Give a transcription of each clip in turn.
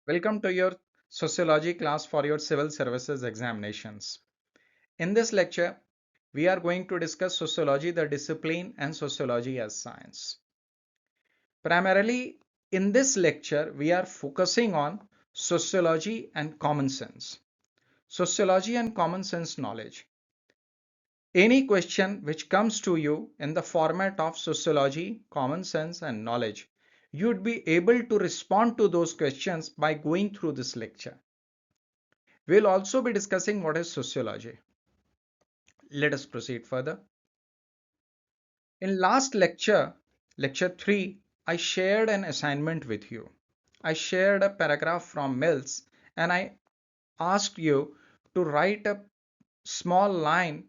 Welcome to your sociology class for your civil services examinations. In this lecture, we are going to discuss sociology, the discipline, and sociology as science. Primarily, in this lecture, we are focusing on sociology and common sense. Sociology and common sense knowledge. Any question which comes to you in the format of sociology, common sense, and knowledge, you'd be able to respond to those questions by going through this lecture. We'll also be discussing what is sociology. Let us proceed further. In last lecture, lecture 3, I shared an assignment with you. I shared a paragraph from Mills and I asked you to write a small line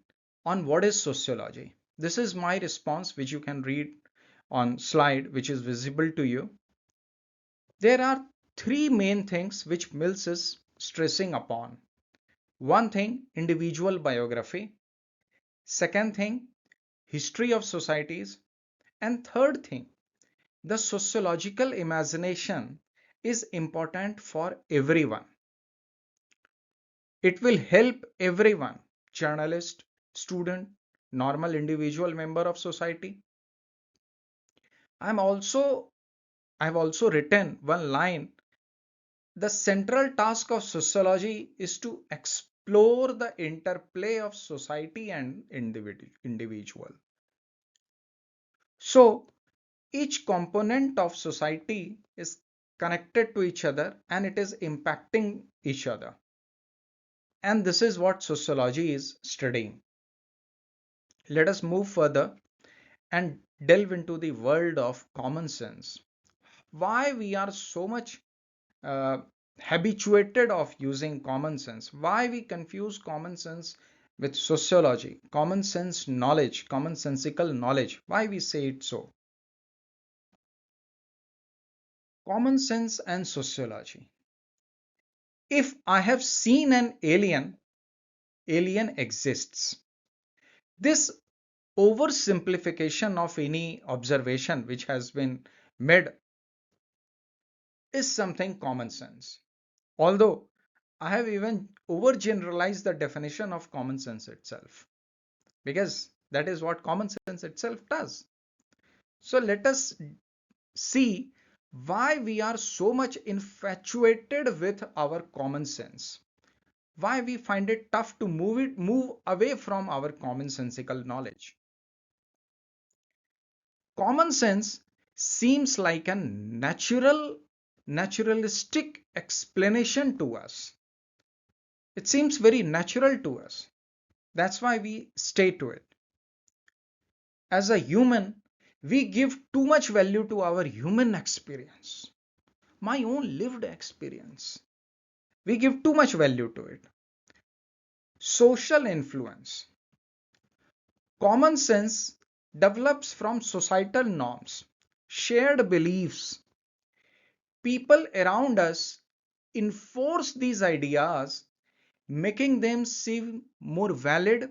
on what is sociology. This is my response, which you can read on slide, which is visible to you. There are three main things which Mills is stressing upon. One thing, individual biography. Second thing, history of societies. And third thing, the sociological imagination is important for everyone. It will help everyone, journalist, student, normal individual member of society. I'm also I've also written one line. The central task of sociology is to explore the interplay of society and individual. So each component of society is connected to each other and it is impacting each other. And this is what sociology is studying. Let us move further and delve into the world of common sense. Why we are so much uh, habituated of using common sense? Why we confuse common sense with sociology? Common sense knowledge, commonsensical knowledge. Why we say it so? Common sense and sociology. If I have seen an alien, alien exists. This oversimplification of any observation which has been made is something common sense. Although I have even overgeneralized the definition of common sense itself, because that is what common sense itself does. So let us see why we are so much infatuated with our common sense. Why we find it tough to move away from our commonsensical knowledge. Common sense seems like a naturalistic explanation to us. It seems very natural to us. That's why we stay to it. As a human, we give too much value to our human experience, my own lived experience. We give too much value to it. Social influence. Common sense develops from societal norms, shared beliefs. People around us enforce these ideas, making them seem more valid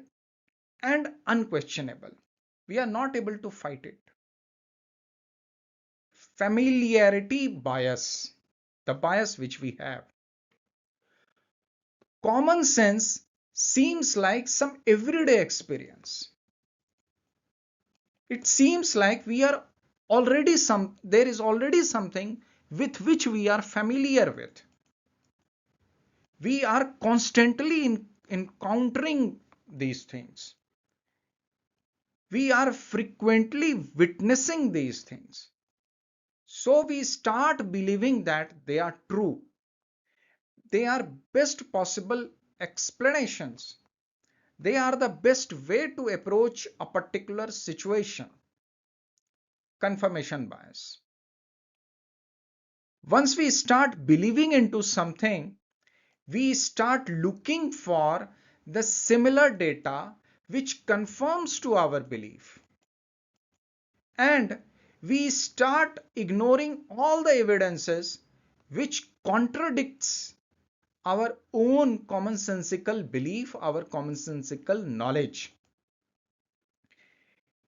and unquestionable. We are not able to fight it. Familiarity bias, the bias which we have. Common sense seems like some everyday experience. It seems like there is already something with which we are familiar with. We are constantly encountering these things. We are frequently witnessing these things. So we start believing that they are true. They are best possible explanations. They are the best way to approach a particular situation. Confirmation bias. Once we start believing into something, we start looking for the similar data which confirms to our belief. And we start ignoring all the evidences which contradicts our own commonsensical belief, our commonsensical knowledge.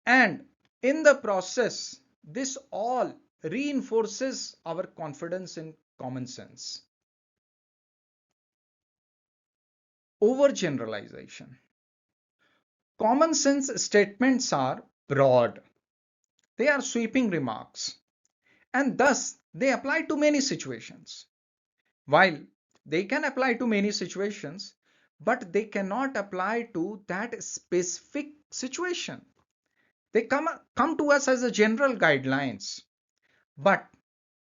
And in the process, this all reinforces our confidence in common sense. overgeneralization. Common sense statements are broad, they are sweeping remarks, and thus they apply to many situations. While they can apply to many situations, but they cannot apply to that specific situation. They come to us as a general guidelines, but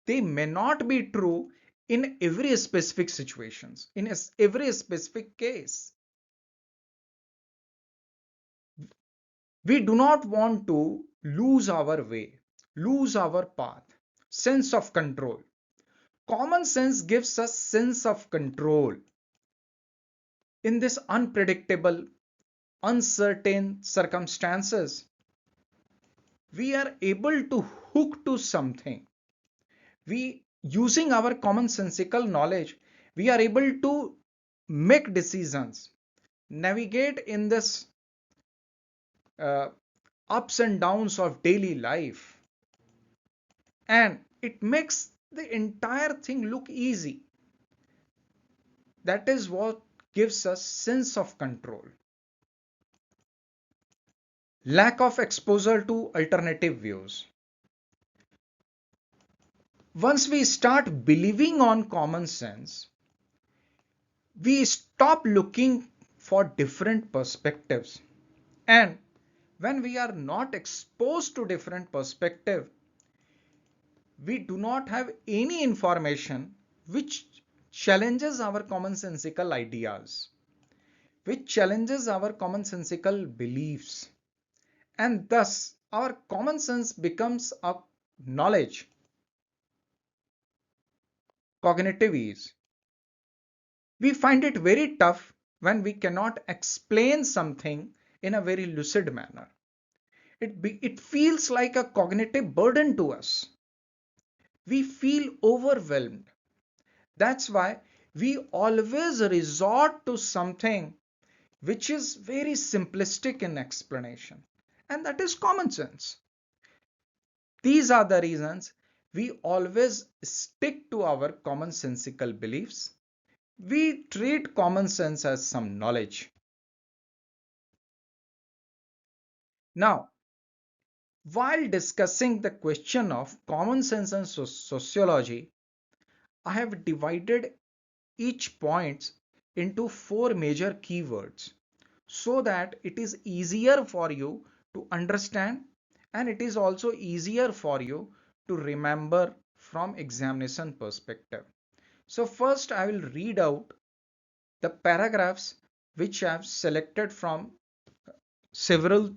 they may not be true in every specific situations, in every specific case. We do not want to lose our way, lose our path, sense of control. Common sense gives us sense of control in this unpredictable, uncertain circumstances. We are able to hook to something. We, using our commonsensical knowledge, we are able to make decisions, navigate in this uh, ups and downs of daily life, and it makes the entire thing look easy. That is what gives us sense of control. Lack of exposure to alternative views. Once we start believing on common sense, we stop looking for different perspectives. And when we are not exposed to different perspective, we do not have any information which challenges our commonsensical ideas, which challenges our commonsensical beliefs. And thus, our common sense becomes a knowledge, cognitive ease. We find it very tough when we cannot explain something in a very lucid manner. It feels like a cognitive burden to us. We feel overwhelmed. That's why we always resort to something which is very simplistic in explanation, and that is common sense. These are the reasons we always stick to our commonsensical beliefs. We treat common sense as some knowledge. Now, while discussing the question of common sense and sociology, I have divided each point into four major keywords so that it is easier for you to understand, and it is also easier for you to remember from examination perspective. So first I will read out the paragraphs which I have selected from several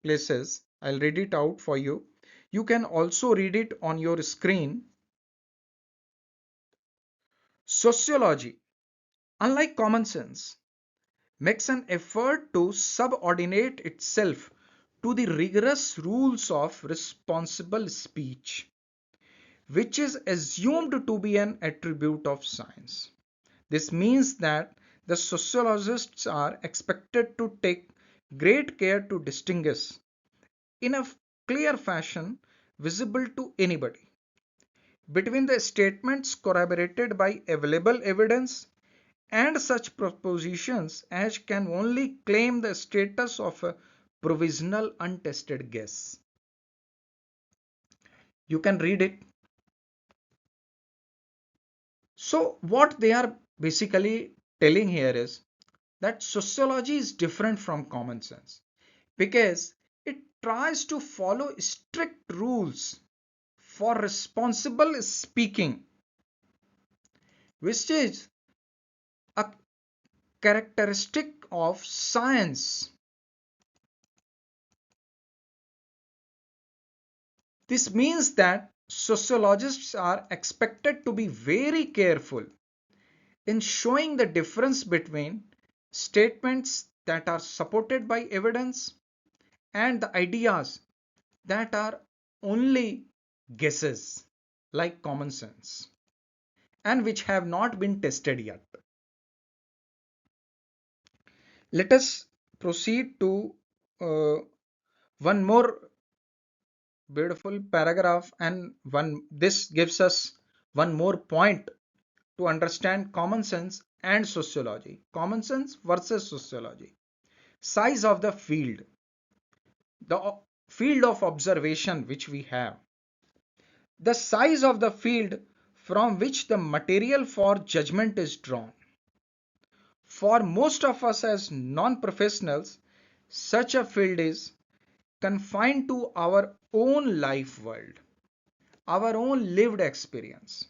places. I'll read it out for you. You can also read it on your screen. Sociology, unlike common sense, makes an effort to subordinate itself to the rigorous rules of responsible speech, which is assumed to be an attribute of science. This means that the sociologists are expected to take great care to distinguish, in a clear fashion visible to anybody, between the statements corroborated by available evidence and such propositions as can only claim the status of a provisional untested guess. You can read it. So what they are basically telling here is that sociology is different from common sense because it tries to follow strict rules for responsible speaking, which is a characteristic of science. This means that sociologists are expected to be very careful in showing the difference between statements that are supported by evidence and the ideas that are only guesses, like common sense, and which have not been tested yet. Let us proceed to uh, one more beautiful paragraph, and one this gives us one more point to understand common sense and sociology. Common sense versus sociology. Size of the field. The field of observation which we have. The size of the field from which the material for judgment is drawn. For most of us as non-professionals, such a field is confined to our own life world, our own lived experience.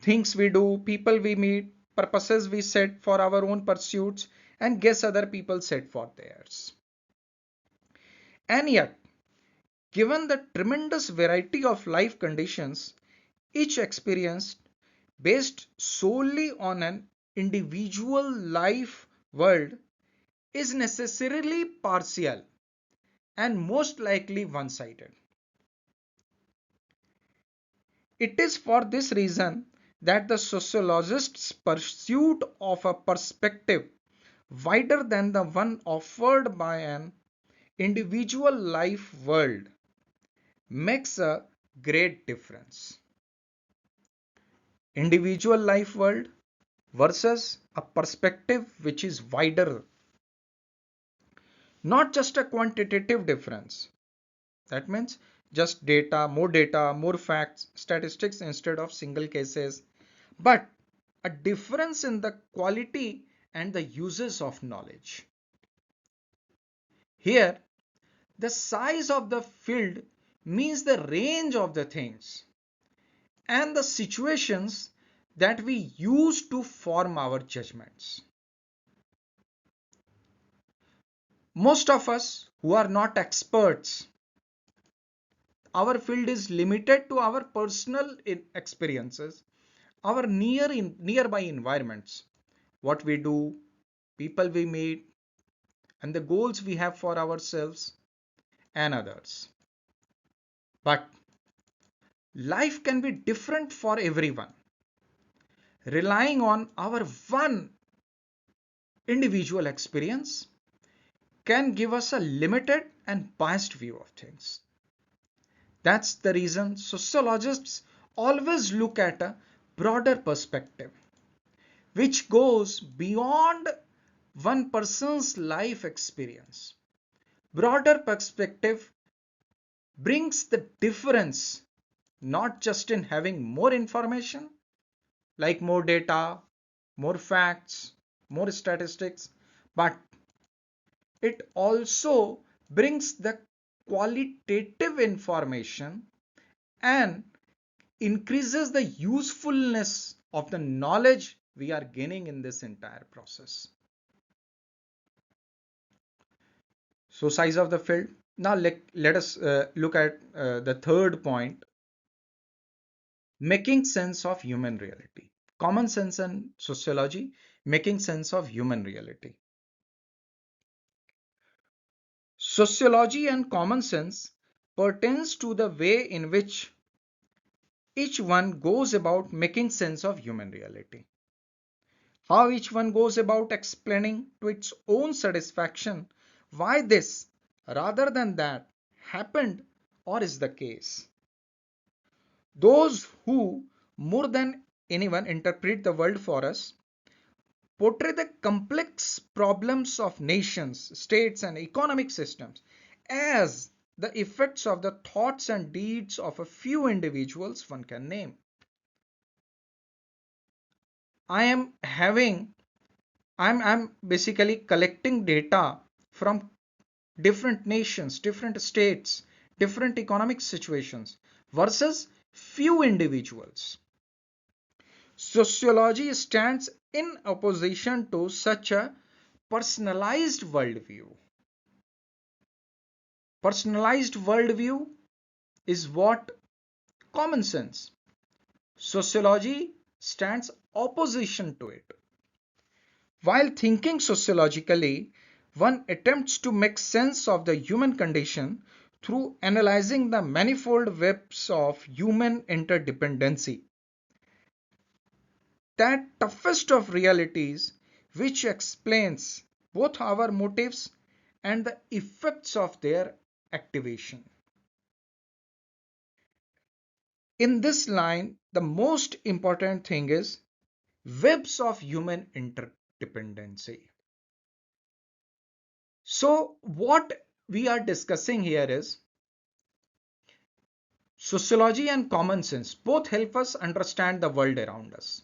Things we do, people we meet, purposes we set for our own pursuits, and guess other people set for theirs. And yet, given the tremendous variety of life conditions, each experience based solely on an individual life world is necessarily partial and most likely one-sided. It is for this reason that the sociologist's pursuit of a perspective wider than the one offered by an individual life world makes a great difference. Individual life world versus a perspective which is wider, not just a quantitative difference. That means just data, more facts, statistics instead of single cases, but a difference in the quality and the uses of knowledge. Here, the size of the field means the range of the things and the situations that we use to form our judgments. Most of us who are not experts, our field is limited to our personal experiences, our nearby environments, what we do, people we meet, and the goals we have for ourselves and others. But life can be different for everyone, relying on our one individual experience can give us a limited and biased view of things. That's the reason sociologists always look at a broader perspective, which goes beyond one person's life experience. Broader perspective brings the difference not just in having more information, like more data, more facts, more statistics, but it also brings the qualitative information and increases the usefulness of the knowledge we are gaining in this entire process. So size of the field. Now let us look at the third point, making sense of human reality. Common sense and sociology, making sense of human reality. Sociology and common sense pertains to the way in which each one goes about making sense of human reality. How each one goes about explaining to its own satisfaction why this, rather than that, happened or is the case. Those who, more than anyone, interpret the world for us portray the complex problems of nations, states, and economic systems as the effects of the thoughts and deeds of a few individuals one can name. I am having I'm basically collecting data from different nations, different states, different economic situations versus few individuals. Sociology stands in opposition to such a personalized worldview. Personalized worldview is what common sense. Sociology stands opposition to it. While thinking sociologically, one attempts to make sense of the human condition through analyzing the manifold webs of human interdependency. That toughest of realities which explains both our motives and the effects of their activation. In this line, the most important thing is webs of human interdependency. So what we are discussing here is sociology and common sense both help us understand the world around us,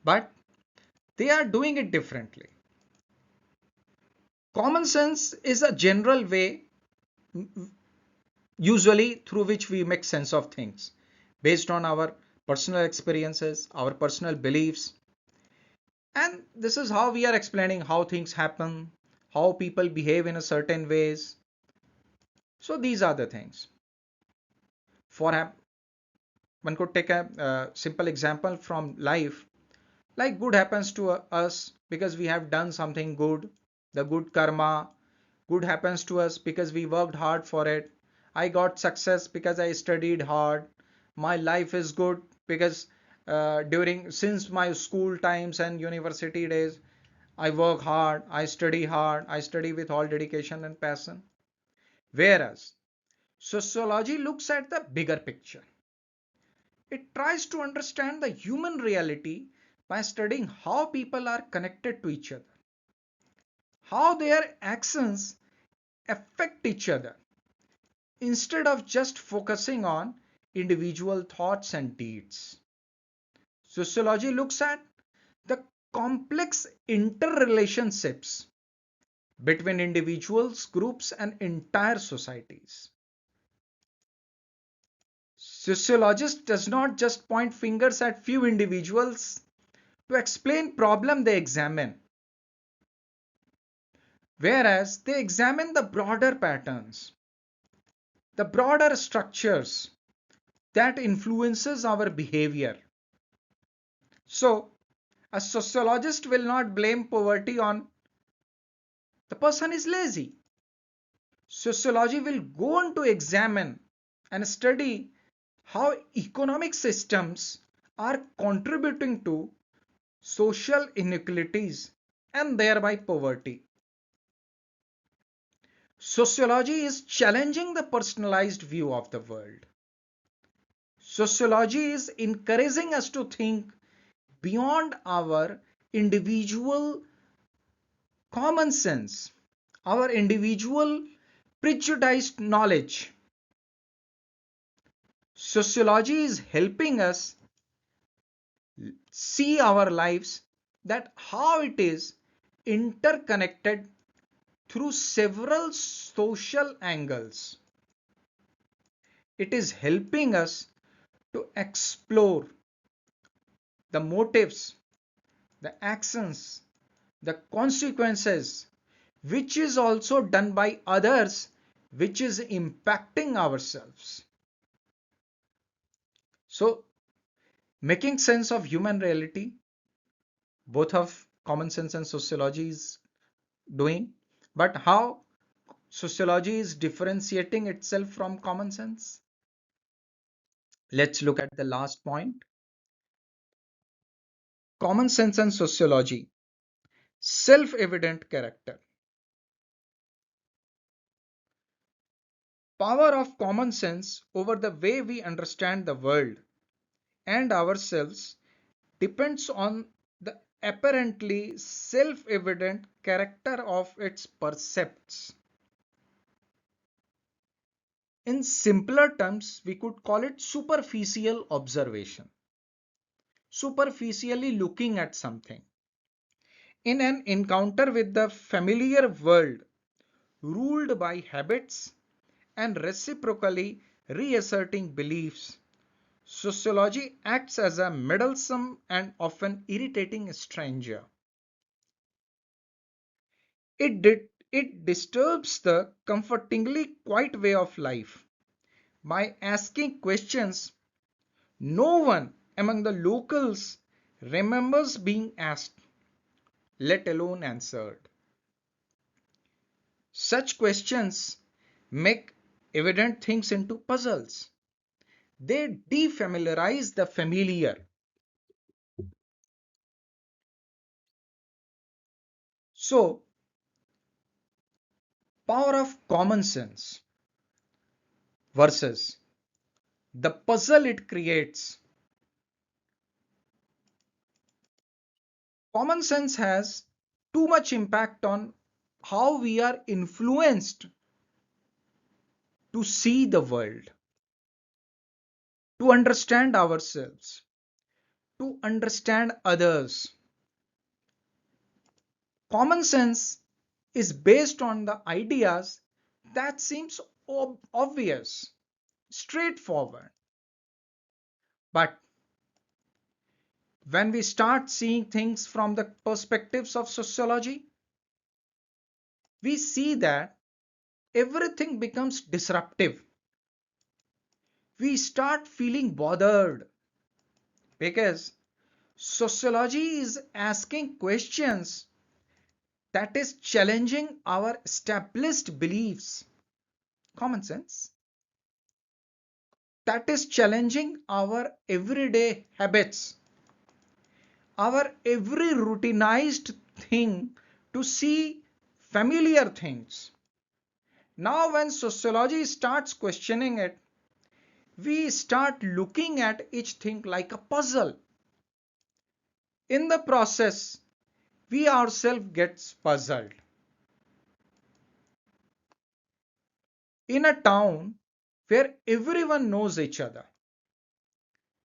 but they are doing it differently. Common sense is a general way, usually through which we make sense of things based on our personal experiences, our personal beliefs, and this is how we are explaining how things happen, how people behave in a certain ways. So these are the things. For one could take a simple example from life, like good happens to us because we have done something good, the good karma. Good happens to us because we worked hard for it. I got success because I studied hard. My life is good because during since my school times and university days, I work hard, I study with all dedication and passion. Whereas sociology looks at the bigger picture. It tries to understand the human reality by studying how people are connected to each other, how their actions affect each other, instead of just focusing on individual thoughts and deeds. Sociology looks at the complex interrelationships between individuals, groups, and entire societies. Sociologist does not just point fingers at few individuals to explain problem they examine, whereas they examine the broader patterns, the broader structures that influences our behavior. So, a sociologist will not blame poverty on the person is lazy. Sociology will go on to examine and study how economic systems are contributing to social inequalities and thereby poverty. Sociology is challenging the personalized view of the world. Sociology is encouraging us to think beyond our individual common sense, our individual prejudiced knowledge. Sociology is helping us see our lives, that how it is interconnected through several social angles. It is helping us to explore the motives, the actions, the consequences, which is also done by others, which is impacting ourselves. So, making sense of human reality, both of common sense and sociology is doing, but how sociology is differentiating itself from common sense? Let's look at the last point. Common sense and sociology, self-evident character. Power of common sense over the way we understand the world and ourselves depends on the apparently self-evident character of its percepts. In simpler terms, we could call it superficial observation, superficially looking at something. In an encounter with the familiar world ruled by habits and reciprocally reasserting beliefs, sociology acts as a meddlesome and often irritating stranger. It disturbs the comfortingly quiet way of life by asking questions no one among the locals remembers being asked, let alone answered. Such questions make evident things into puzzles. They defamiliarize the familiar. So, power of common sense versus the puzzle it creates. Common sense has too much impact on how we are influenced to see the world, to understand ourselves, to understand others. Common sense is based on the ideas that seems obvious, straightforward. But when we start seeing things from the perspectives of sociology, we see that everything becomes disruptive. We start feeling bothered because sociology is asking questions that is challenging our established beliefs. Common sense. That is challenging our everyday habits, our every routinized thing to see familiar things. Now, when sociology starts questioning it, we start looking at each thing like a puzzle. In the process, we ourselves get puzzled. In a town where everyone knows each other,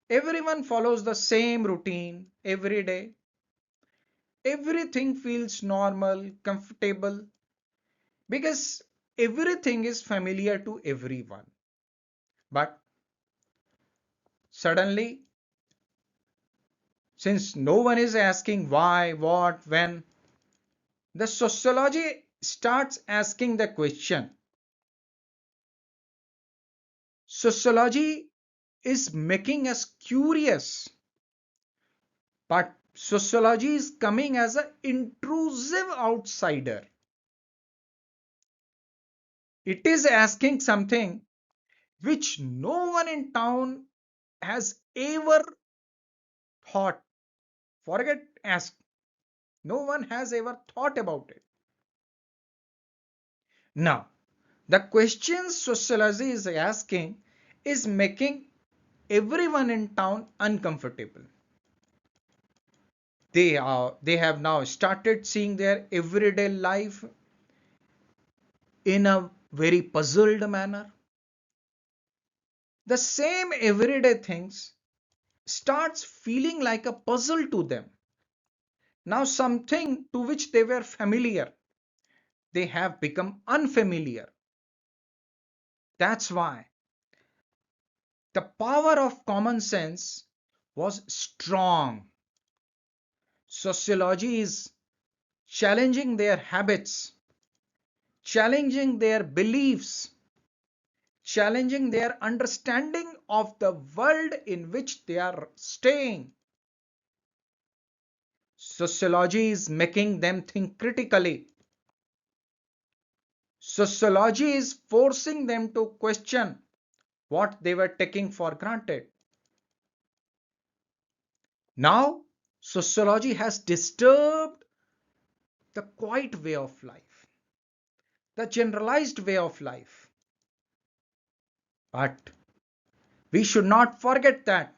everyone follows the same routine every day, everything feels normal, comfortable, because everything is familiar to everyone. But suddenly, since no one is asking why, what, when, the sociology starts asking the question. Sociology is making us curious, but sociology is coming as an intrusive outsider. It is asking something which no one in town has ever thought. Forget ask. No one has ever thought about it. Now, the questions sociology is asking is making everyone in town uncomfortable. They have now started seeing their everyday life in a very puzzled manner. The same everyday things starts feeling like a puzzle to them. Now something to which they were familiar, they have become unfamiliar. That's why the power of common sense was strong. Sociology is challenging their habits, challenging their beliefs, challenging their understanding of the world in which they are staying. Sociology is making them think critically. Sociology is forcing them to question what they were taking for granted. Now, sociology has disturbed the quiet way of life, the generalized way of life. But we should not forget that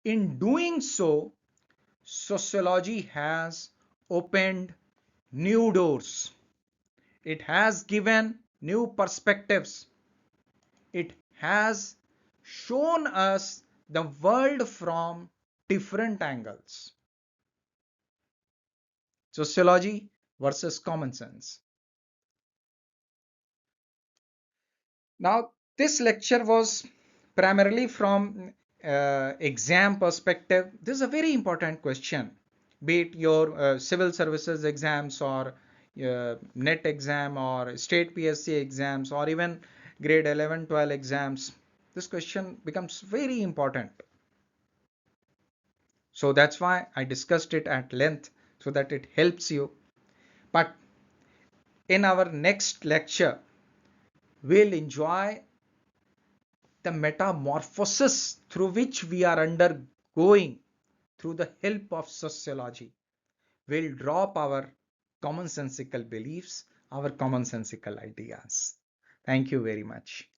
in doing so, sociology has opened new doors. It has given new perspectives. It has shown us the world from different angles. Sociology versus common sense. Now, this lecture was primarily from exam perspective. This is a very important question, be it your civil services exams or net exam or state PSC exams or even grade 11, 12 exams. This question becomes very important. So that's why I discussed it at length so that it helps you. But in our next lecture, we'll enjoy the metamorphosis through which we are undergoing through the help of sociology. We'll drop our commonsensical beliefs, our commonsensical ideas. Thank you very much.